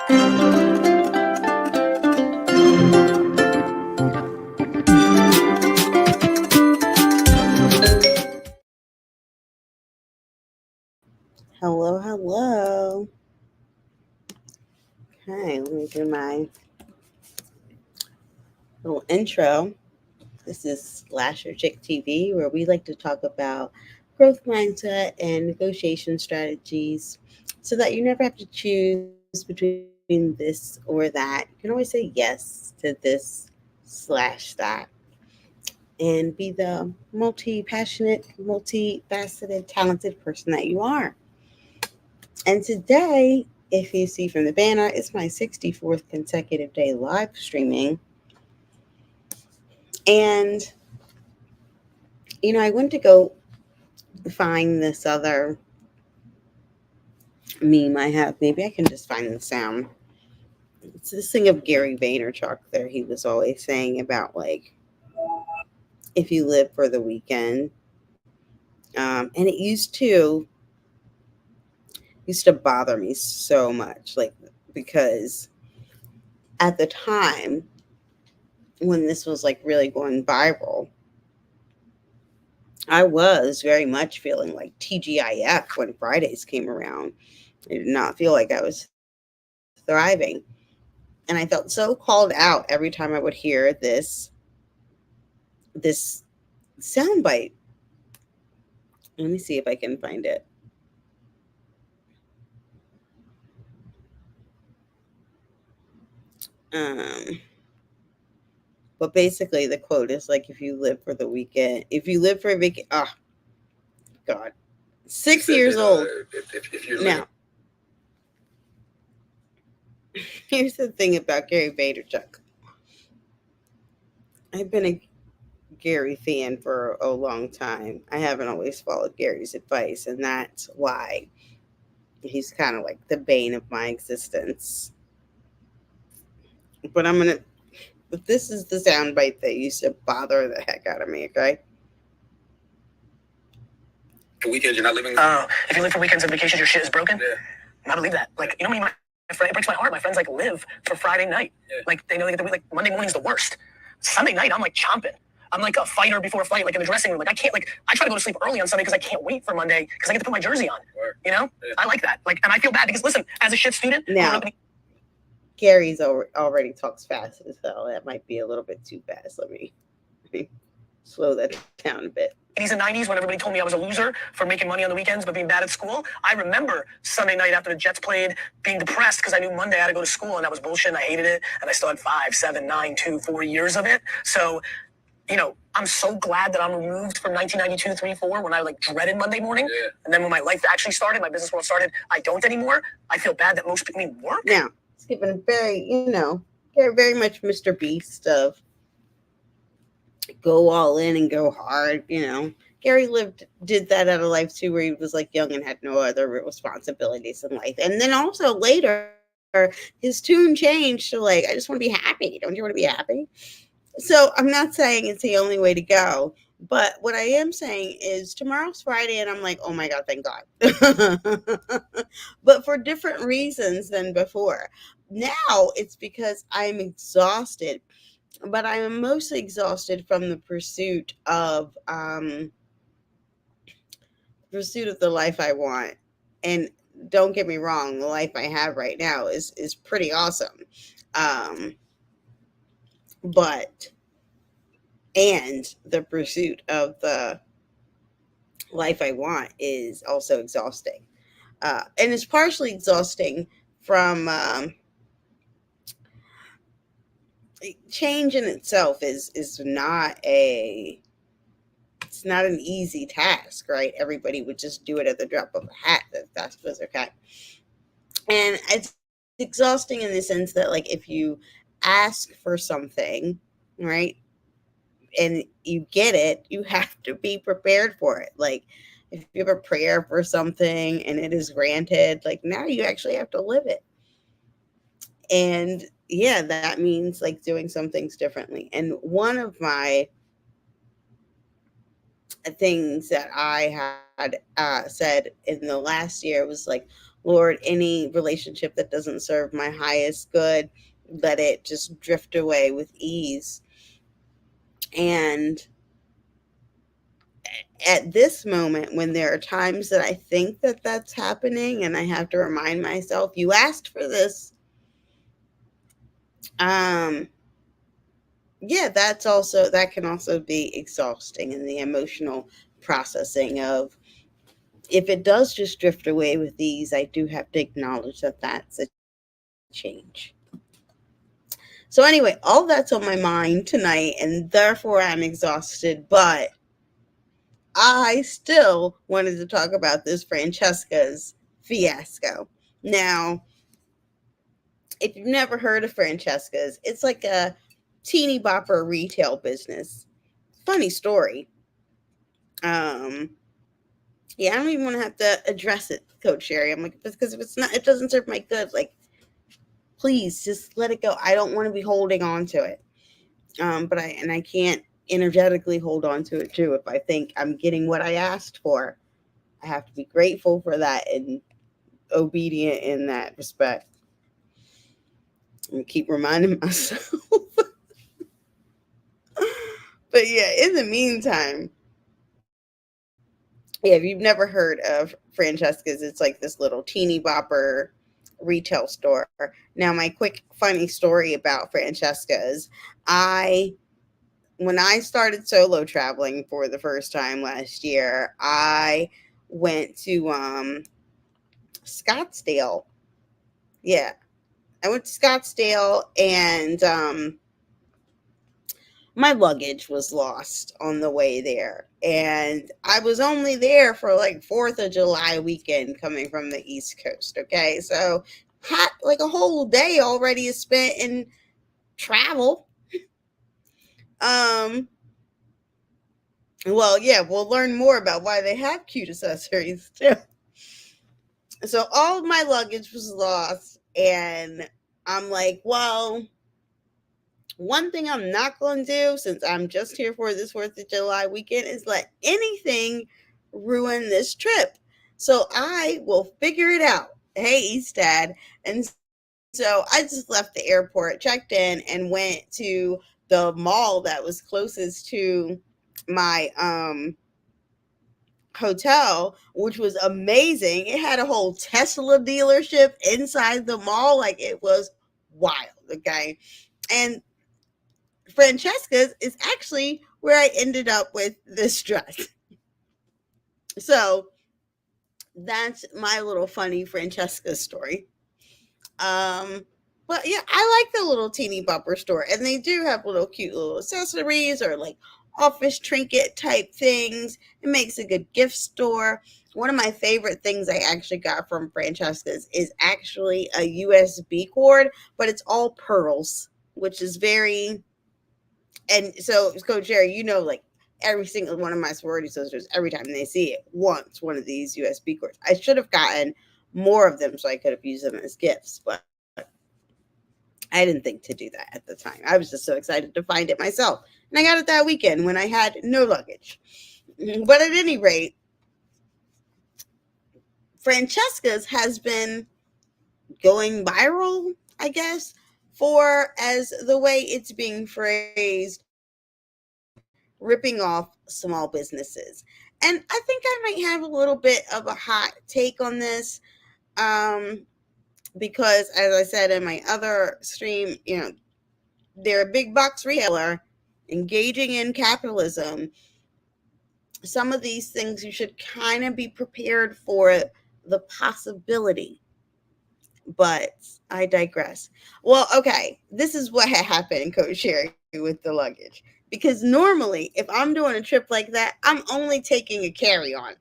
Hello, hello. Okay, let me do my little intro. This is Slasher Chick TV, where we like to talk about growth mindset and negotiation strategies so that you never have to choose between this or that. You can always say yes to this slash that and be the multi passionate, multifaceted, talented person that you are. And today, if you see from the banner, it's my 64th consecutive day live streaming. And, I went to go find this other meme I have. Maybe I can just find the sound. It's this thing of Gary Vaynerchuk there. He was always saying about, like, if you live for the weekend. And it used to bother me so much, like, because at the time when this was like really going viral, I was very much feeling like TGIF when Fridays came around. I did not feel like I was thriving. And I felt so called out every time I would hear this soundbite. Let me see if I can find it. Um, but basically, the quote is like, if you live for the weekend, if you live for a weekend, oh, God, 6 years old. If you're now, here's the thing about Gary Vaynerchuk. I've been a Gary fan for a long time. I haven't always followed Gary's advice, and that's why he's kind of like the bane of my existence. But but this is the soundbite that used to bother the heck out of me, okay? For weekends, you're not living. If you live for weekends and vacations, your shit is broken. Yeah. I believe that. Like, you know, my friend, it breaks my heart. My friends like live for Friday night. Yeah. Like they know they get the like Monday morning's the worst. Sunday night, I'm like chomping. I'm like a fighter before a fight, like in the dressing room. Like I can't, like I try to go to sleep early on Sunday because I can't wait for Monday because I get to put my jersey on. Sure. You know, yeah. I like that. Like, and I feel bad because listen, as a shit student, now Gary's already talks fast as hell. That might be a little bit too fast. Let me slow that down a bit. 80s and 90s when everybody told me I was a loser for making money on the weekends but being bad at school. I remember Sunday night after the Jets played being depressed because I knew Monday I had to go to school and that was bullshit and I hated it and I still had 5, 7, 9, 2, 4 years of it. So, you know, I'm so glad that I'm removed from 1992 to 3-4 when I like dreaded Monday morning. Yeah. And then when my life actually started, my business world started, I don't anymore. I feel bad that most people need work. Now, it's given very, very much Mr. Beast of go all in and go hard, Gary did that out of life too, where he was like young and had no other responsibilities in life. And then also later, his tune changed to like, I just want to be happy. Don't you want to be happy? So I'm not saying it's the only way to go. But what I am saying is tomorrow's Friday, and I'm like, oh my God, thank God. But for different reasons than before. Now it's because I'm exhausted, but I am mostly exhausted from the pursuit of the life I want. And don't get me wrong, the life I have right now is pretty awesome. Um, but and the pursuit of the life I want is also exhausting. And it's partially exhausting from change in itself is not it's not an easy task, right? Everybody would just do it at the drop of a hat. That was okay. And it's exhausting in the sense that, like, if you ask for something, right, and you get it, you have to be prepared for it. Like, if you have a prayer for something and it is granted, like, now you actually have to live it. And yeah, that means like doing some things differently. And one of my things that I had said in the last year was like, Lord, any relationship that doesn't serve my highest good, let it just drift away with ease. And at this moment, when there are times that I think that that's happening, and I have to remind myself, you asked for this. Um, yeah, that can also be exhausting in the emotional processing of, if it does just drift away with ease, I do have to acknowledge that that's a change. So, anyway, all that's on my mind tonight, and therefore I'm exhausted, but I still wanted to talk about this Francesca's fiasco. Now, if you've never heard of Francesca's, it's like a teeny bopper retail business. Funny story. Um, yeah, I don't even want to have to address it, Coach Sherry. I'm like, because if it's not, it doesn't serve my good. Like, please just let it go. I don't want to be holding on to it. But I can't energetically hold on to it too. If I think I'm getting what I asked for, I have to be grateful for that and obedient in that respect. And keep reminding myself. But yeah, in the meantime, yeah, if you've never heard of Francesca's, it's like this little teeny bopper retail store. Now, my quick funny story about Francesca's, I when I started solo traveling for the first time last year, I went to Scottsdale. Yeah, I went to Scottsdale, and my luggage was lost on the way there. And I was only there for like 4th of July weekend coming from the East Coast. Okay. So, like a whole day already is spent in travel. Um, well, yeah, we'll learn more about why they have cute accessories too. So, all of my luggage was lost. And I'm like, well, one thing I'm not going to do, since I'm just here for this 4th of July weekend, is let anything ruin this trip. So I will figure it out. Hey, Eastad. And so I just left the airport, checked in, and went to the mall that was closest to my hotel, which was amazing. It had a whole Tesla dealership inside the mall. Like, it was wild. Okay. And Francesca's is actually where I ended up with this dress. So that's my little funny Francesca story. Um, but yeah, I like the little teeny bopper store, and they do have little cute little accessories or like office trinket type things. It makes a good gift store. One of my favorite things I actually got from Francesca's is actually a USB cord, but it's all pearls, which is very, and so, Coach Jerry, like every single one of my sorority sisters, every time they see it, wants one of these USB cords. I should have gotten more of them so I could have used them as gifts, but I didn't think to do that at the time. I was just so excited to find it myself. And I got it that weekend when I had no luggage. But at any rate, Francesca's has been going viral, I guess, for, as the way it's being phrased, ripping off small businesses. And I think I might have a little bit of a hot take on this. Um, because as I said in my other stream, they're a big box retailer engaging in capitalism. Some of these things you should kind of be prepared for the possibility. But I digress. Well, okay, this is what had happened, Coach Sherry, with the luggage. Because normally, if I'm doing a trip like that, I'm only taking a carry on.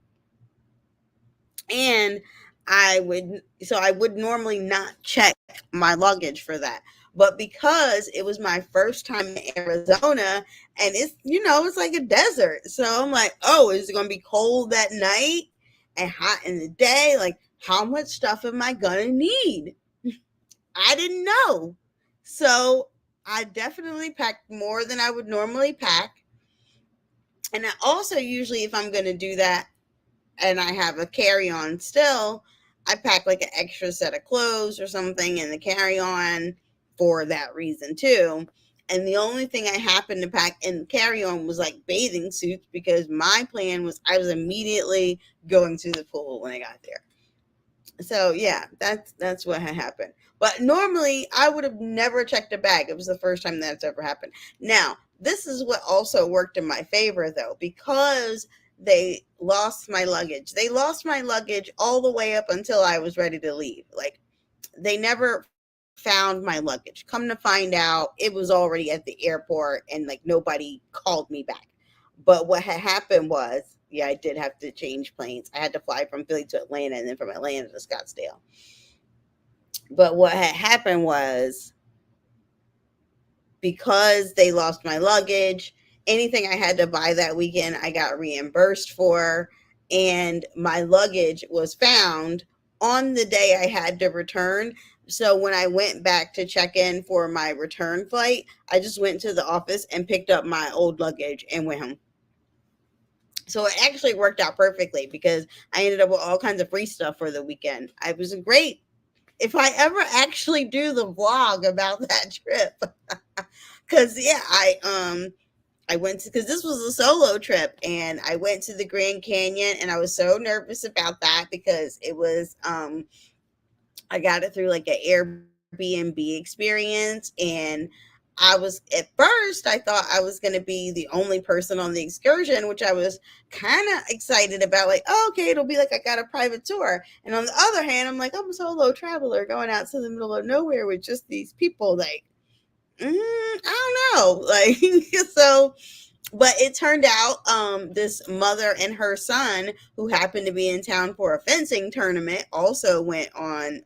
And I would normally not check my luggage for that. But because it was my first time in Arizona, and it's like a desert. So I'm like, oh, is it going to be cold that night and hot in the day? Like, how much stuff am I going to need? I didn't know. So I definitely packed more than I would normally pack. And I also usually, if I'm going to do that and I have a carry on still, I packed like an extra set of clothes or something in the carry on for that reason too. And the only thing I happened to pack in the carry on was like bathing suits because my plan was I was immediately going to the pool when I got there. So yeah, that's what had happened. But normally I would have never checked a bag. It was the first time that's ever happened. Now, this is what also worked in my favor though, because they lost my luggage. They lost my luggage all the way up until I was ready to leave. Like they never found my luggage. Come to find out, it was already at the airport and like nobody called me back. But what had happened was, yeah, I did have to change planes. I had to fly from Philly to Atlanta and then from Atlanta to Scottsdale. But what had happened was because they lost my luggage, anything I had to buy that weekend, I got reimbursed for. And my luggage was found on the day I had to return. So when I went back to check in for my return flight, I just went to the office and picked up my old luggage and went home. So it actually worked out perfectly because I ended up with all kinds of free stuff for the weekend. I was great. If I ever actually do the vlog about that trip, because yeah, I went to because this was a solo trip and I went to the Grand Canyon and I was so nervous about that because it was I got it through like an Airbnb experience and I was at first I thought I was going to be the only person on the excursion, which I was kind of excited about. Like, oh, okay, it'll be like I got a private tour. And on the other hand, I'm like, I'm a solo traveler going out to the middle of nowhere with just these people. Like, I don't know. Like, so but it turned out this mother and her son who happened to be in town for a fencing tournament also went on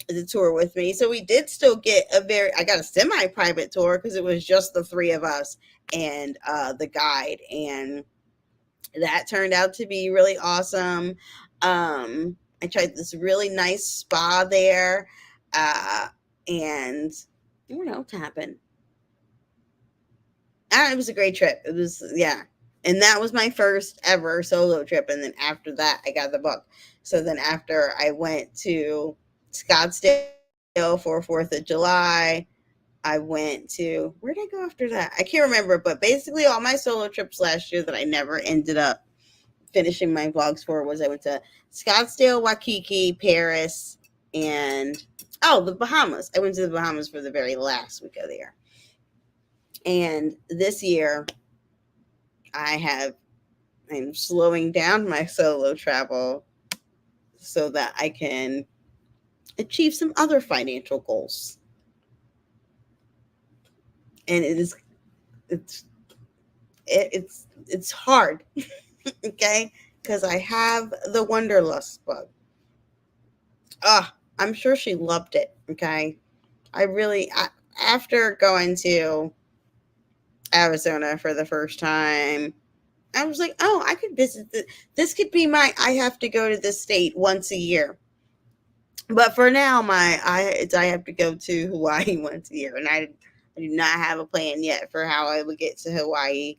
the tour with me. So we did still get I got a semi private tour because it was just the three of us and the guide. And that turned out to be really awesome. I tried this really nice spa there. And what else happened? It was a great trip. It was, yeah. And that was my first ever solo trip. And then after that, I got the book. So then after I went to Scottsdale for 4th of July, I went to, where did I go after that? I can't remember. But basically, all my solo trips last year that I never ended up finishing my vlogs for was I went to Scottsdale, Waikiki, Paris, and, oh, the Bahamas. I went to the Bahamas for the very last week of the year. And this year, I have I'm slowing down my solo travel so that I can achieve some other financial goals. And it's it's hard, okay? Because I have the Wanderlust book. I'm sure she loved it. Okay, after going to Arizona for the first time, I was like, oh, I could visit this could be my I have to go to this state once a year. But for now, I have to go to Hawaii once a year, and I do not have a plan yet for how I would get to Hawaii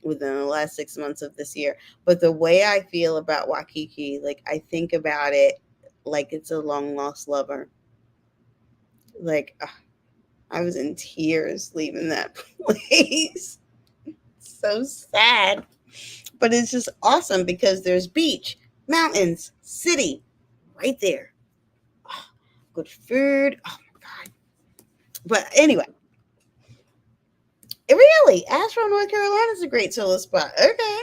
within the last 6 months of this year. But the way I feel about Waikiki, like I think about it like it's a long lost lover. Like I was in tears leaving that place. So sad. But it's just awesome because there's beach, mountains, city right there. Oh, good food. Oh my God. But anyway, really, Asheville, North Carolina is a great solo spot. Okay.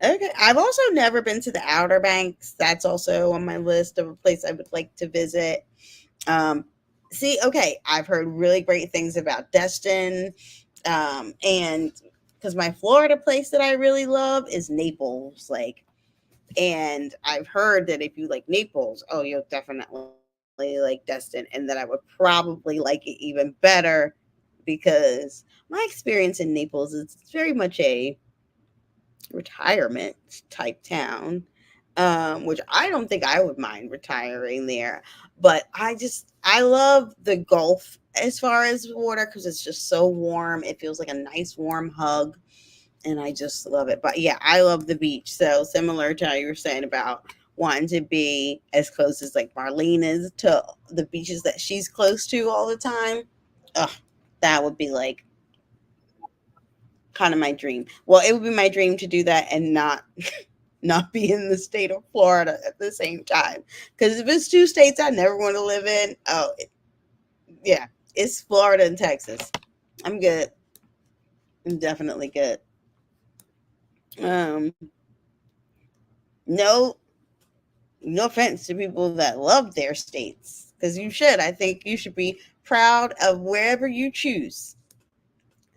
Okay. I've also never been to the Outer Banks. That's also on my list of a place I would like to visit. Um, See, okay, I've heard really great things about Destin. And because my Florida place that I really love is Naples. Like, and I've heard that if you like Naples, oh, you'll definitely like Destin, and that I would probably like it even better because my experience in Naples is very much a retirement type town, which I don't think I would mind retiring there. But I love the Gulf as far as water because it's just so warm. It feels like a nice warm hug, and I just love it. But yeah, I love the beach. So similar to how you were saying about wanting to be as close as like Marlene is to the beaches that she's close to all the time. Ugh, that would be like kind of my dream. Well, it would be my dream to do that and not not be in the state of Florida at the same time. Because if it's two states I never want to live in, yeah, it's Florida and Texas. I'm good. I'm definitely good. Um, no, no offense to people that love their states, because you should. I think you should be proud of wherever you choose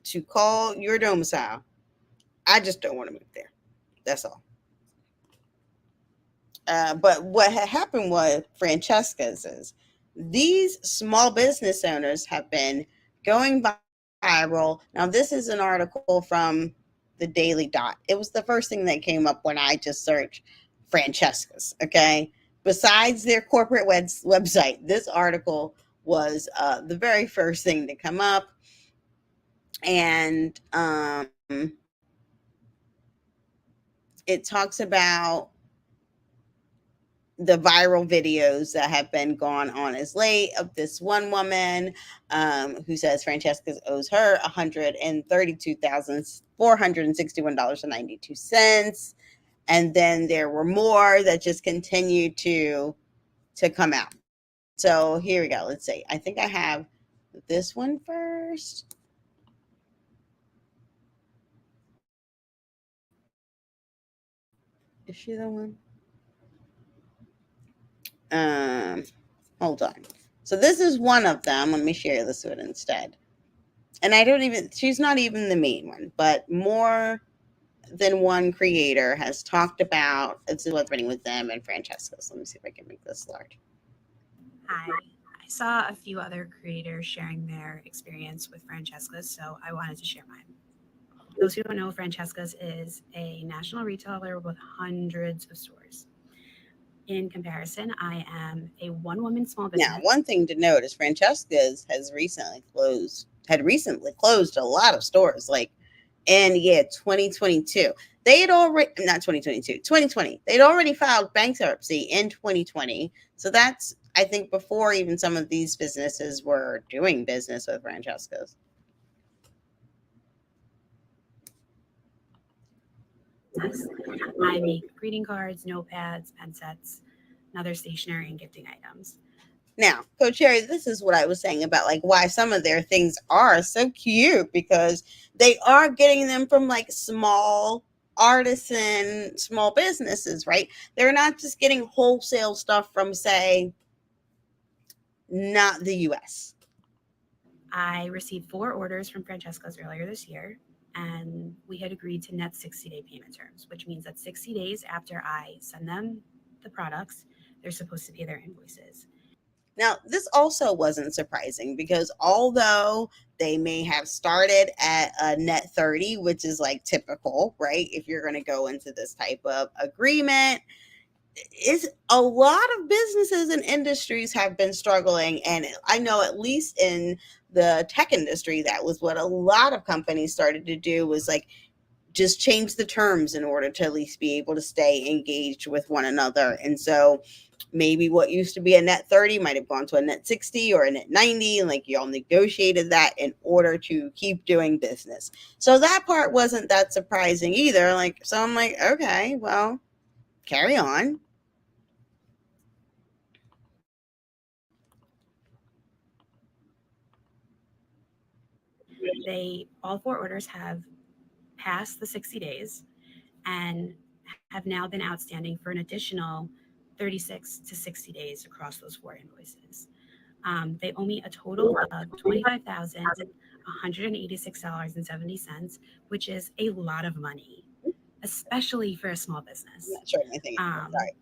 to call your domicile. I just don't want to move there. That's all. But what had happened was Francesca's is these small business owners have been going viral. Now, this is an article from the Daily Dot. It was the first thing that came up when I just searched Francesca's. Okay. Besides their corporate website, this article was the very first thing to come up. And it talks about the viral videos that have been gone on as late of this one woman who says Francesca owes her $132,461.92, and then there were more that just continued to come out. So here we go. Let's see. I think I have this one first. Is she the one? Um, Hold on. So this is one of them. Let me share this one instead. And I don't even, she's not even the main one, but more than one creator has talked about this is what's happening with them and Francesca's. Let me see if I can make this large. Hi. I saw a few other creators sharing their experience with Francesca's, so I wanted to share mine. Those who don't know, Francesca's is a national retailer with hundreds of stores. In comparison, I am a one-woman small business. Now, one thing to note is Francesca's had recently closed a lot of stores, like in 2022. They had already, not 2022, 2020. They'd already filed bankruptcy in 2020. So that's, I think, before even some of these businesses were doing business with Francesca's. I make greeting cards, notepads, pen sets, and other stationery and gifting items. Now, Coach Harry, this is what I was saying about like why some of their things are so cute, because they are getting them from like small artisan, small businesses, right? They're not just getting wholesale stuff from, say, not the US. I received 4 orders from Francesca's earlier this year, and we had agreed to net 60-day payment terms, which means that 60 days after I send them the products, they're supposed to pay their invoices. Now, this also wasn't surprising because although they may have started at a net 30, which is like typical, right? If you're going to go into this type of agreement, is a lot of businesses and industries have been struggling. And I know at least in the tech industry, that was what a lot of companies started to do, was like just change the terms in order to at least be able to stay engaged with one another. And so maybe what used to be a net 30 might have gone to a net 60 or a net 90. And like y'all negotiated that in order to keep doing business. So that part wasn't that surprising either. Like, so I'm like, okay, well, carry on. All 4 orders have passed the 60 days and have now been outstanding for an additional 36 to 60 days across those 4 invoices. They owe me a total of $25,186.70, which is a lot of money, especially for a small business. I'm not sure anything. Sorry.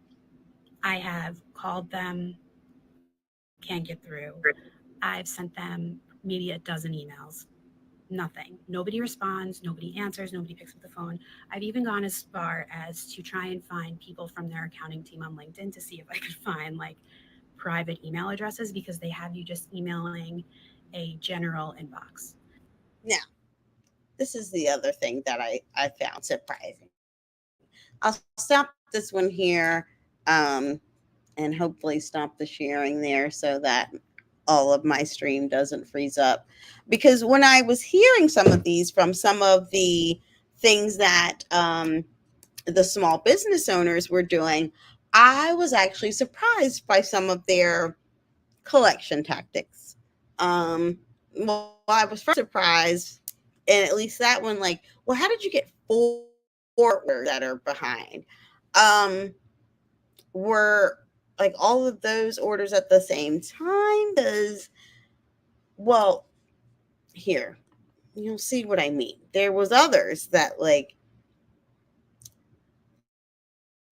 I have called them, can't get through. I've sent them maybe a dozen emails. Nothing. Nobody responds. Nobody answers. Nobody picks up the phone. I've even gone as far as to try and find people from their accounting team on LinkedIn to see if I could find like private email addresses, because they have you just emailing a general inbox. Now, this is the other thing that I found surprising. I'll stop this one here. Um, and hopefully stop the sharing there so that all of my stream doesn't freeze up. Because when I was hearing some of these from some of the things that the small business owners were doing, I was actually surprised by some of their collection tactics. Well, I was first surprised, and at least that one, like, well, how did you get four orders that are behind? Um, were like all of those orders at the same time? Because, well, here, you'll see what I mean. There was others that, like,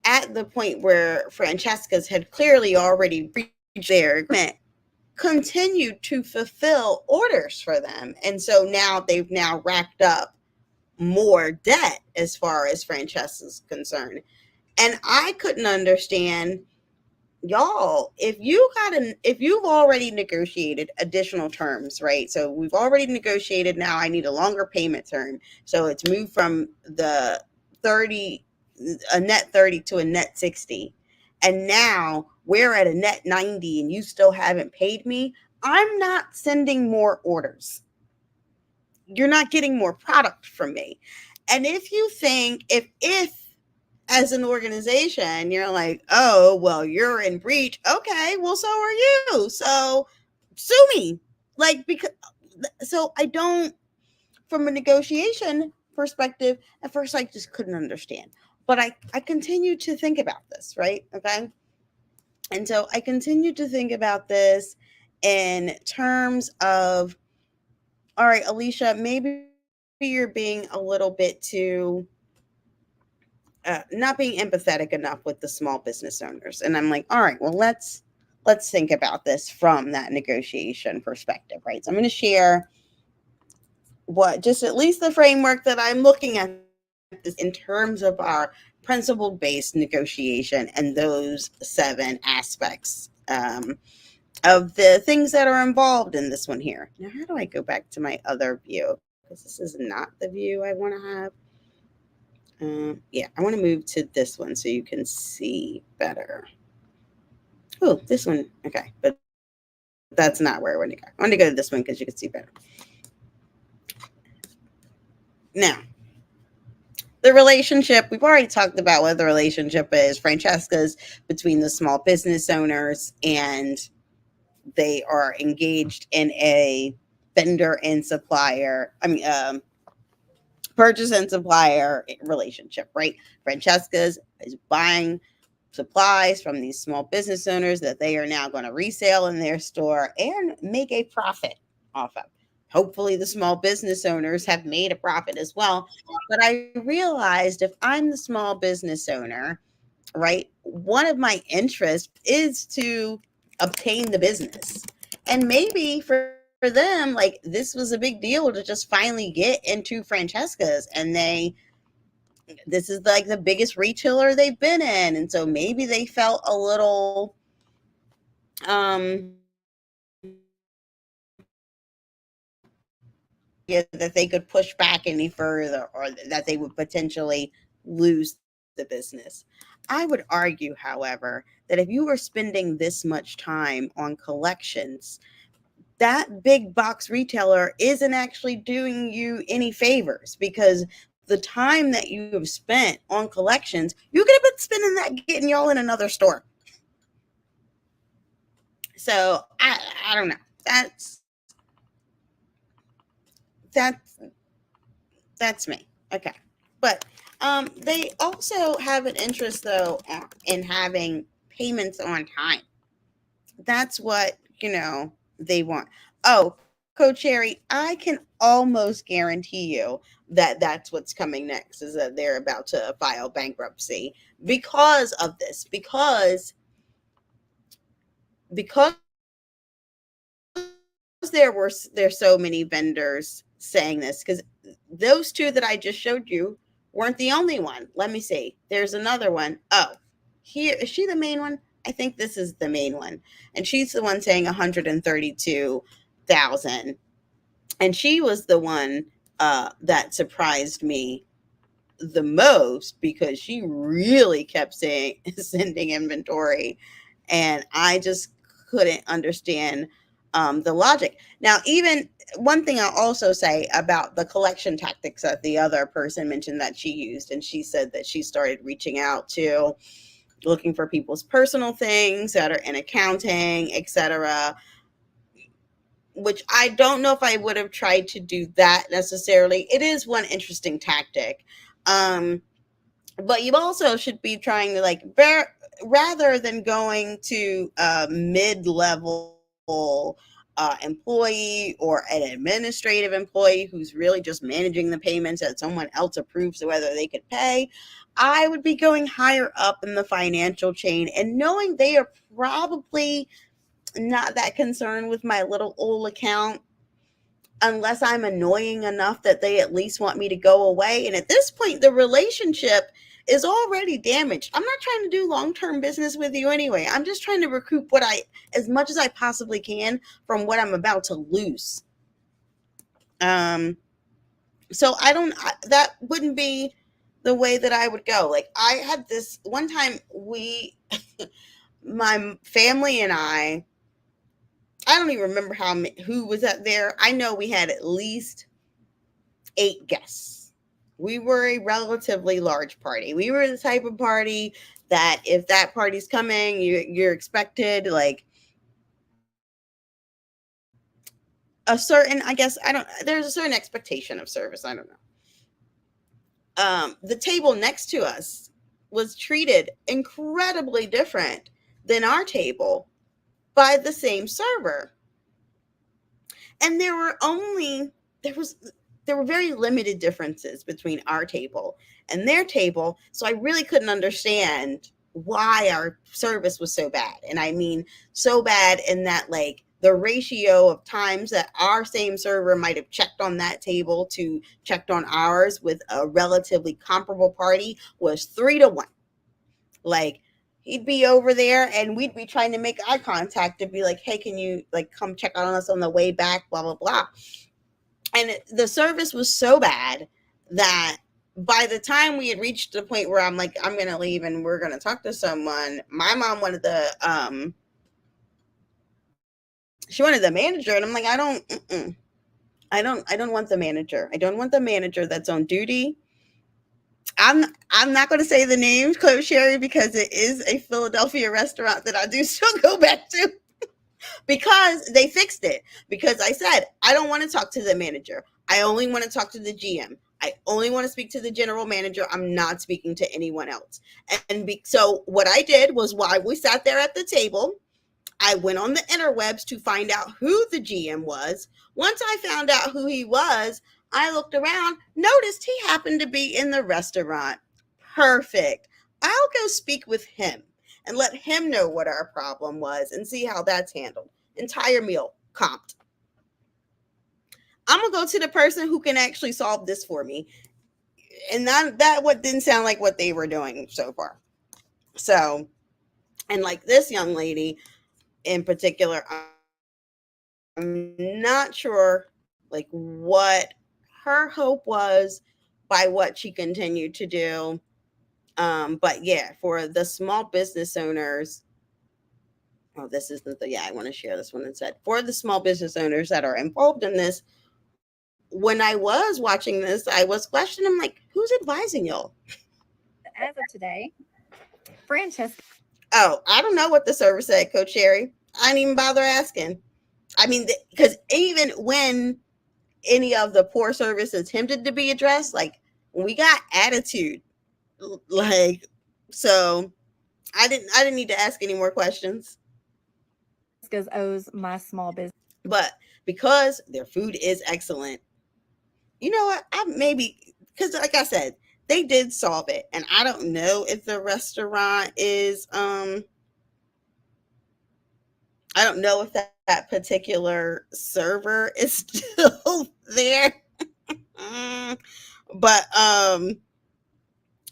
at the point where Francesca's had clearly already reached their agreement, continued to fulfill orders for them. And so now they've now racked up more debt as far as Francesca's concerned. And I couldn't understand, y'all, if you've already negotiated additional terms, right? So we've already negotiated, now I need a longer payment term. So it's moved from the 30 a net 30 to a net 60. And now we're at a net 90 and you still haven't paid me. I'm not sending more orders. You're not getting more product from me. And if you think, if as an organization, you're like, oh, well, you're in breach. Okay, well, so are you. So sue me. Like, because, so I don't, from a negotiation perspective, at first I just couldn't understand. But I continued to think about this, right? Okay. And so I continued to think about this in terms of, all right, Alicia, maybe you're being a little bit too not being empathetic enough with the small business owners. And I'm like, all right, well, let's think about this from that negotiation perspective, right? So I'm going to share what just at least the framework that I'm looking at this in terms of our principle based negotiation and those 7 aspects of the things that are involved in this one here. Now, how do I go back to my other view? Because this is not the view I want to have. Yeah, I want to move to this one so you can see better. Oh, this one. Okay, but that's not where I want to go. I want to go to this one because you can see better. Now, the relationship, we've already talked about what the relationship is. Francesca's between the small business owners, and they are engaged in a vendor and supplier, purchase and supplier relationship, right? Francesca's is buying supplies from these small business owners that they are now going to resell in their store and make a profit off of. Hopefully, the small business owners have made a profit as well. But I realized if I'm the small business owner, right, one of my interests is to obtain the business. And maybe for them, like, this was a big deal to just finally get into Francesca's, and this is like the biggest retailer they've been in, and so maybe they felt a little yeah, that they could push back any further, or that they would potentially lose the business. I would argue, however, that if you were spending this much time on collections, that big box retailer isn't actually doing you any favors, because the time that you have spent on collections, you could have been spending that getting y'all in another store. So I don't know. That's that's me. Okay. But they also have an interest, though, in having payments on time. That's what, they want. Oh, Coach Sherry, I can almost guarantee you that that's what's coming next, is that they're about to file bankruptcy because of this. Because there's so many vendors saying this, because those 2 that I just showed you weren't the only one. Let me see. There's another one. Oh, here is she the main one? I think this is the main one, and she's the one saying 132,000, and she was the one that surprised me the most because she really kept saying sending inventory, and I just couldn't understand the logic. Now, even one thing I'll also say about the collection tactics that the other person mentioned that she used, and she said that she started reaching out to looking for people's personal things that are in accounting, etc., which I don't know if I would have tried to do that necessarily. It is one interesting tactic. Um, but you also should be trying to like rather than going to a mid-level employee or an administrative employee who's really just managing the payments that someone else approves of whether they could pay. I would be going higher up in the financial chain and knowing they are probably not that concerned with my little old account unless I'm annoying enough that they at least want me to go away. And at this point, the relationship is already damaged. I'm not trying to do long-term business with you anyway. I'm just trying to recoup as much as I possibly can from what I'm about to lose. Um, so that wouldn't be the way that I would go. Like I had this one time my family and I don't even remember who was up there. I know we had at least 8 guests. We were a relatively large party. We were the type of party that if that party's coming, you're expected like a certain, I guess, I don't, there's a certain expectation of service. I don't know. The table next to us was treated incredibly different than our table by the same server. And there were very limited differences between our table and their table, so I really couldn't understand why our service was so bad. And I mean so bad in that like the ratio of times that our same server might have checked on that table to checked on ours with a relatively comparable party was 3 to 1. Like he'd be over there and we'd be trying to make eye contact to be like, hey, can you like come check on us on the way back, blah blah blah. And the service was so bad that by the time we had reached the point where I'm like, I'm gonna leave and we're gonna talk to someone, my mom wanted she wanted the manager, and I'm like, I don't want the manager. I don't want the manager that's on duty. I'm not going to say the name, Club Sherry, because it is a Philadelphia restaurant that I do still go back to because they fixed it. Because I said, I don't want to talk to the manager. I only want to talk to the GM. I only want to speak to the general manager. I'm not speaking to anyone else. So what I did was while we sat there at the table, I went on the interwebs to find out who the GM was. Once I found out who he was, I looked around, noticed he happened to be in the restaurant. Perfect. I'll go speak with him and let him know what our problem was and see how that's handled. Entire meal comped. I'm gonna go to the person who can actually solve this for me. And that what didn't sound like what they were doing so far. So, and like this young lady in particular, I'm not sure like what her hope was by what she continued to do. But yeah, for the small business owners, oh, this isn't the, yeah, I want to share this one instead. For the small business owners that are involved in this, when I was watching this, I was questioning, I'm like, who's advising y'all? As of today, Francesca. Oh, I don't know what the server said, Coach Sherry. I didn't even bother asking. I mean, because even when any of the poor service attempted to be addressed, like we got attitude, like so I didn't need to ask any more questions. Owes my small business. But because their food is excellent, you know what? I maybe because like I said, they did solve it, and I don't know if the restaurant is I don't know if that particular server is still there. But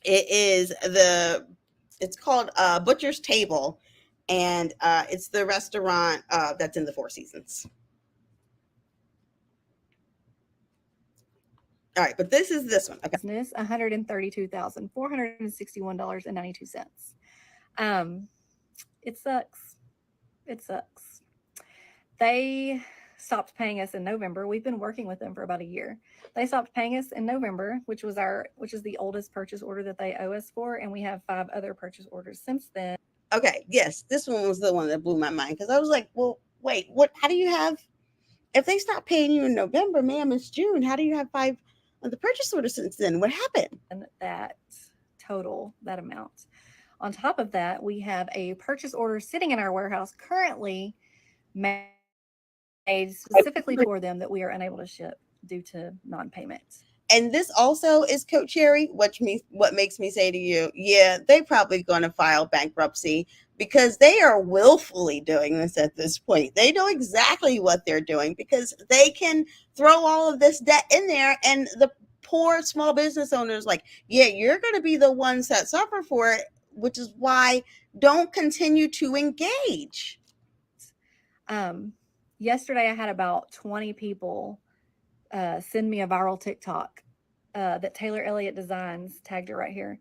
it is it's called Butcher's Table, and it's the restaurant that's in the Four Seasons. All right, but this is this one. Okay. business, $132,461.92. Um, it sucks. It sucks. They stopped paying us in November. We've been working with them for about a year. They stopped paying us in November, which is the oldest purchase order that they owe us for, and we have 5 other purchase orders since then. Okay, yes, this one was the one that blew my mind because I was like, well, wait, what? How do you have? If they stopped paying you in November, ma'am, it's June. How do you have 5 of the purchase orders since then? What happened? And that amount. On top of that, we have a purchase order sitting in our warehouse currently made specifically for them that we are unable to ship due to non-payment. And this also is Coach Cherry, what makes me say to you, yeah, they probably going to file bankruptcy because they are willfully doing this at this point. They know exactly what they're doing because they can throw all of this debt in there, and the poor small business owners like, yeah, you're going to be the ones that suffer for it, which is why don't continue to engage. Yesterday I had about 20 people send me a viral TikTok that Taylor Elliott Designs, tagged her right here,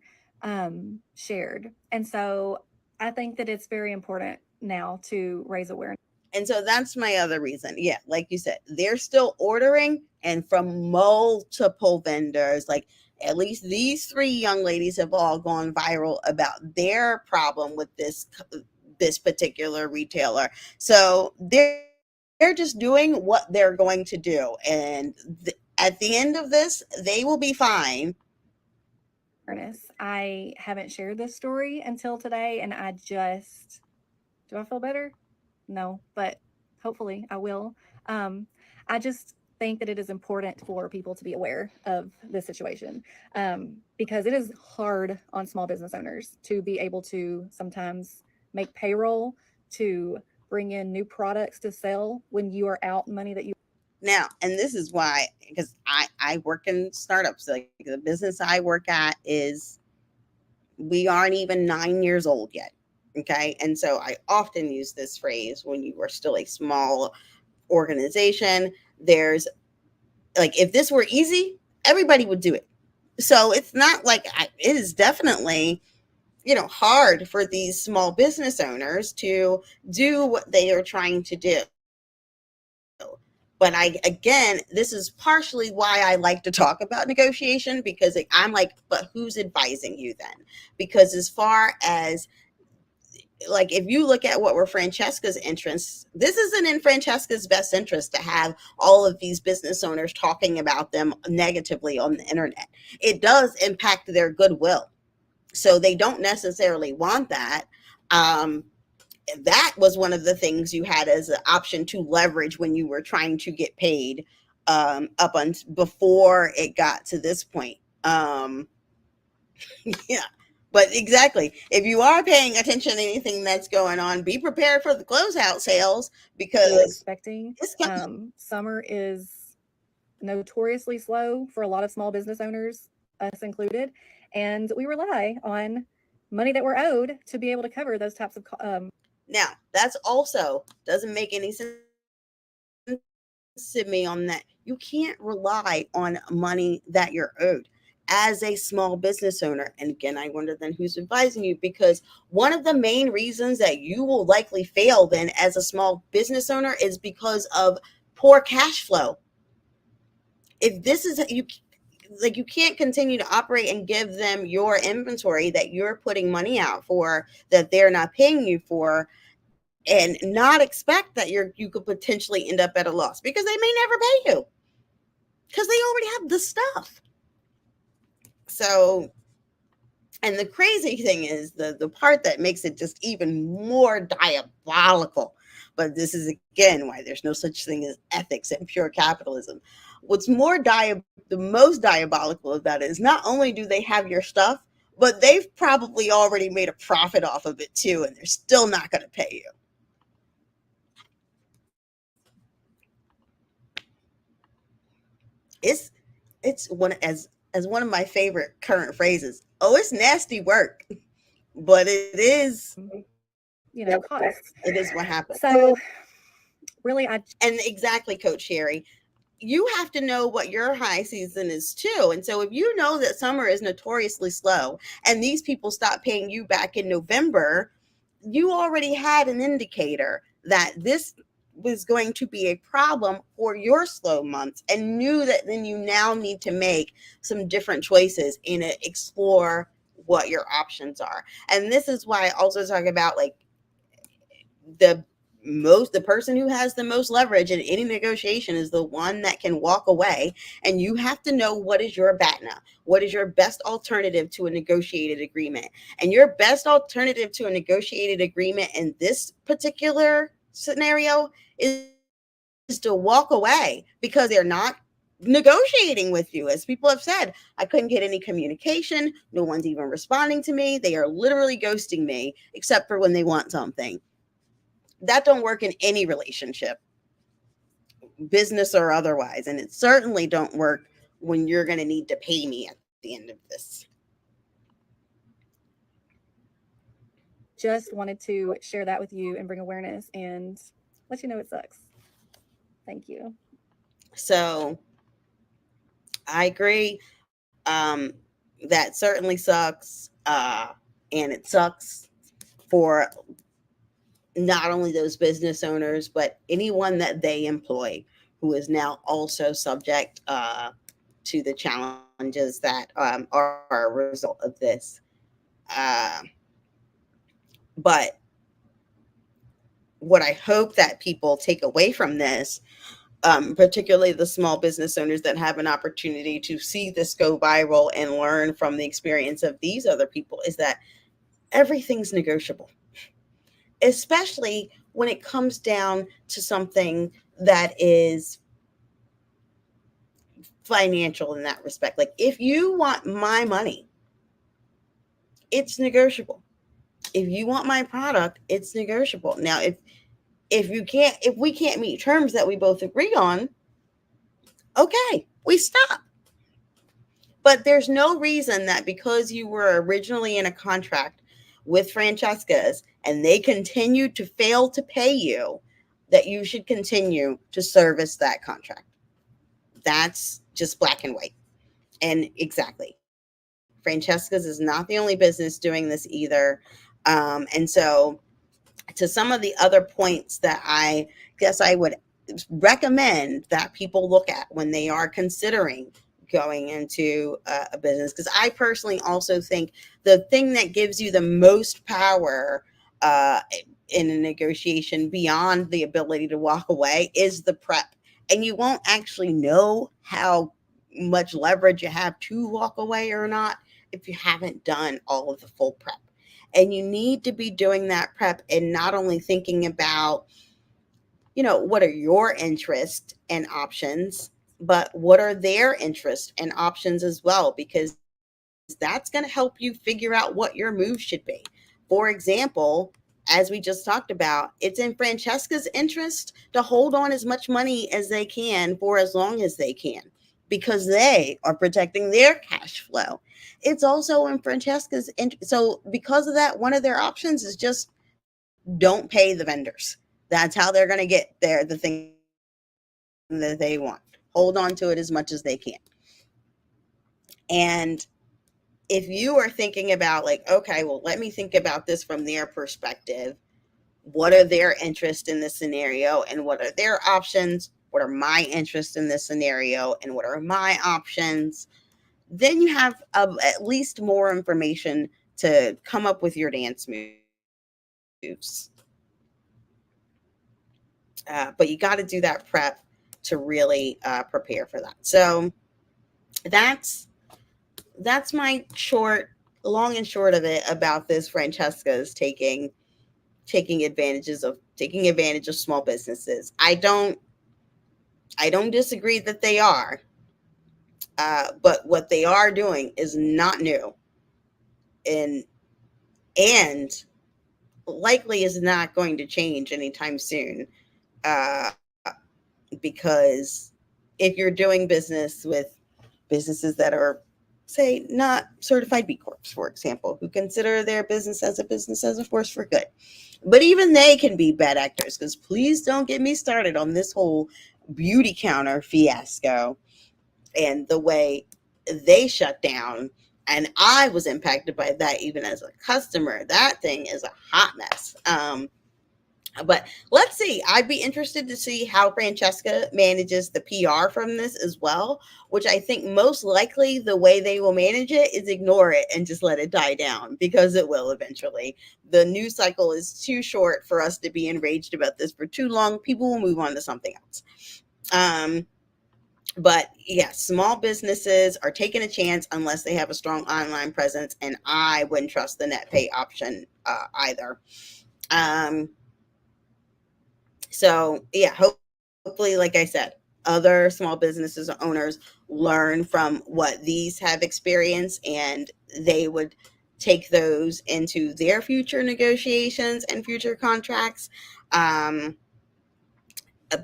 shared. And so I think that it's very important now to raise awareness. And so that's my other reason. Yeah, like you said, they're still ordering and from multiple vendors. Like at least these 3 young ladies have all gone viral about their problem with this particular retailer. So they're just doing what they're going to do, and at the end of this, they will be fine. I haven't shared this story until today, and do I feel better? No, but hopefully I will. I just think that it is important for people to be aware of this situation, because it is hard on small business owners to be able to sometimes make payroll, to bring in new products to sell when you are out money that you. Now, and this is why, because I work in startups. Like the business I work at is, we aren't even 9 years old yet. Okay. And so I often use this phrase when you are still a small organization. There's like, if this were easy, everybody would do it. So it's not like it is definitely, hard for these small business owners to do what they are trying to do. But again, this is partially why I like to talk about negotiation, because I'm like, but who's advising you then? Because as far as, like, if you look at what were Francesca's interests, this isn't in Francesca's best interest to have all of these business owners talking about them negatively on the internet. It does impact their goodwill. So they don't necessarily want that. That was one of the things you had as an option to leverage when you were trying to get paid, up on before it got to this point. Yeah, but exactly, if you are paying attention to anything that's going on, be prepared for the closeout sales because expecting. Summer is notoriously slow for a lot of small business owners, us included, and we rely on money that we're owed to be able to cover those types of. Now, that's also doesn't make any sense to me on that. You can't rely on money that you're owed as a small business owner. And again, I wonder then who's advising you, because one of the main reasons that you will likely fail then as a small business owner is because of poor cash flow. If this is you can't continue to operate and give them your inventory that you're putting money out for that they're not paying you for, and not expect that you could potentially end up at a loss, because they may never pay you because they already have the stuff. So, and the crazy thing is the part that makes it just even more diabolical, but this is again why there's no such thing as ethics and pure capitalism. What's the most diabolical about it is not only do they have your stuff, but they've probably already made a profit off of it too, and they're still not going to pay you. It's one as one of my favorite current phrases. Oh, it's nasty work, but it is, Costs. it is what happens. So really, and exactly, Coach Sherry, you have to know what your high season is too. And so if you know that summer is notoriously slow and these people stop paying you back in November, you already had an indicator that this was going to be a problem for your slow months, and knew that then you now need to make some different choices and explore what your options are. And this is why I also talk about like the the person who has the most leverage in any negotiation is the one that can walk away. And you have to know what is your BATNA, what is your best alternative to a negotiated agreement. And your best alternative to a negotiated agreement in this particular scenario is to walk away, because they're not negotiating with you. As people have said, I couldn't get any communication, no one's even responding to me, they are literally ghosting me except for when they want something. That don't work in any relationship, business or otherwise, and it certainly don't work when you're going to need to pay me at the end of this. Just wanted to share that with you and bring awareness and let you know it sucks. Thank you. So I agree. That certainly sucks, and it sucks for not only those business owners but anyone that they employ, who is now also subject to the challenges that are a result of this. Uh, but what I hope that people take away from this, particularly the small business owners that have an opportunity to see this go viral and learn from the experience of these other people, is that everything's negotiable, especially when it comes down to something that is financial in that respect. Like, if you want my money, it's negotiable. If you want my product, it's negotiable. Now, if we can't meet terms that we both agree on, okay, we stop. But there's no reason that because you were originally in a contract with Francesca's and they continued to fail to pay you, that you should continue to service that contract. That's just black and white. And exactly. Francesca's is not the only business doing this either. And so, to some of the other points that I guess I would recommend that people look at when they are considering going into a business, because I personally also think the thing that gives you the most power uh, in a negotiation beyond the ability to walk away is the prep. And you won't actually know how much leverage you have to walk away or not if you haven't done all of the full prep. And you need to be doing that prep and not only thinking about, what are your interests and options, but what are their interests and options as well, because that's going to help you figure out what your move should be. For example, as we just talked about, it's in Francesca's interest to hold on as much money as they can for as long as they can, because they are protecting their cash flow. It's also in Francesca's so because of that, one of their options is just don't pay the vendors. That's how they're going to get the thing that they want. Hold on to it as much as they can. And if you are thinking about, like, okay, well, let me think about this from their perspective, what are their interests in this scenario and what are their options, what are my interests in this scenario and what are my options, then you have at least more information to come up with your dance moves. But you got to do that prep to really prepare for that. So that's my long and short of it about this. Francesca's taking advantage of small businesses. I don't disagree that they are, but what they are doing is not new, and and likely is not going to change anytime soon. Uh, because if you're doing business with businesses that are, say, not certified B Corps, for example, who consider their business as a force for good. But even they can be bad actors, because please don't get me started on this whole beauty counter fiasco and the way they shut down. And I was impacted by that even as a customer. That thing is a hot mess. But let's see. I'd be interested to see how Francesca manages the PR from this as well, which I think most likely the way they will manage it is ignore it and just let it die down because it will eventually. The news cycle is too short for us to be enraged about this for too long. People will move on to something else. Um, but yeah, small businesses are taking a chance unless they have a strong online presence, and I wouldn't trust the net pay option either. Um, So yeah, hopefully, like I said, other small businesses or owners learn from what these have experienced, and they would take those into their future negotiations and future contracts. Um, uh,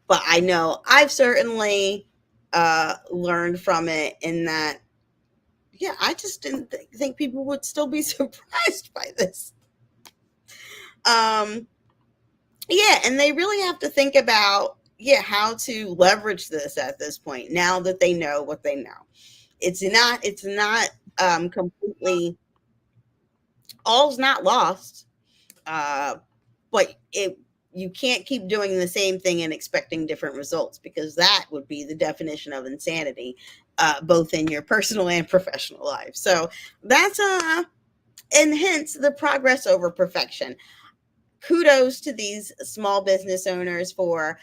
but I know I've certainly learned from it in that, yeah, I just didn't think people would still be surprised by this. Um, Yeah, and they really have to think about, yeah, how to leverage this at this point now that they know what they know. It's not completely, all's not lost. Uh but it you can't keep doing the same thing and expecting different results, because that would be the definition of insanity, both in your personal and professional life. So that's and hence the progress over perfection. Kudos to these small business owners for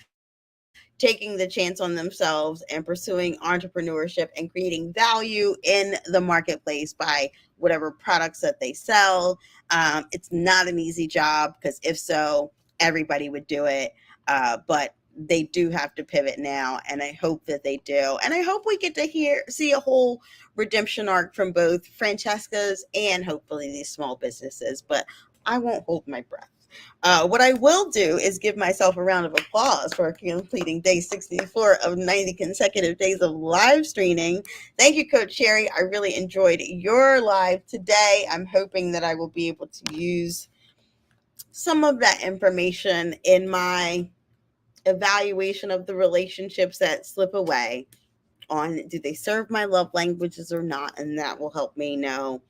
taking the chance on themselves and pursuing entrepreneurship and creating value in the marketplace by whatever products that they sell. It's not an easy job, because if so, everybody would do it. But they do have to pivot now, and I hope that they do. And I hope we get to see a whole redemption arc from both Francesca's and hopefully these small businesses. But I won't hold my breath. What I will do is give myself a round of applause for completing day 64 of 90 consecutive days of live streaming. Thank you, Coach Sherry. I really enjoyed your live today. I'm hoping that I will be able to use some of that information in my evaluation of the relationships that slip away, on do they serve my love languages or not, and that will help me know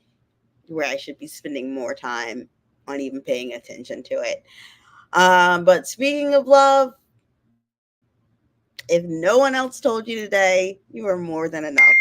where I should be spending more time on even paying attention to it. But speaking of love, if no one else told you today, you are more than enough.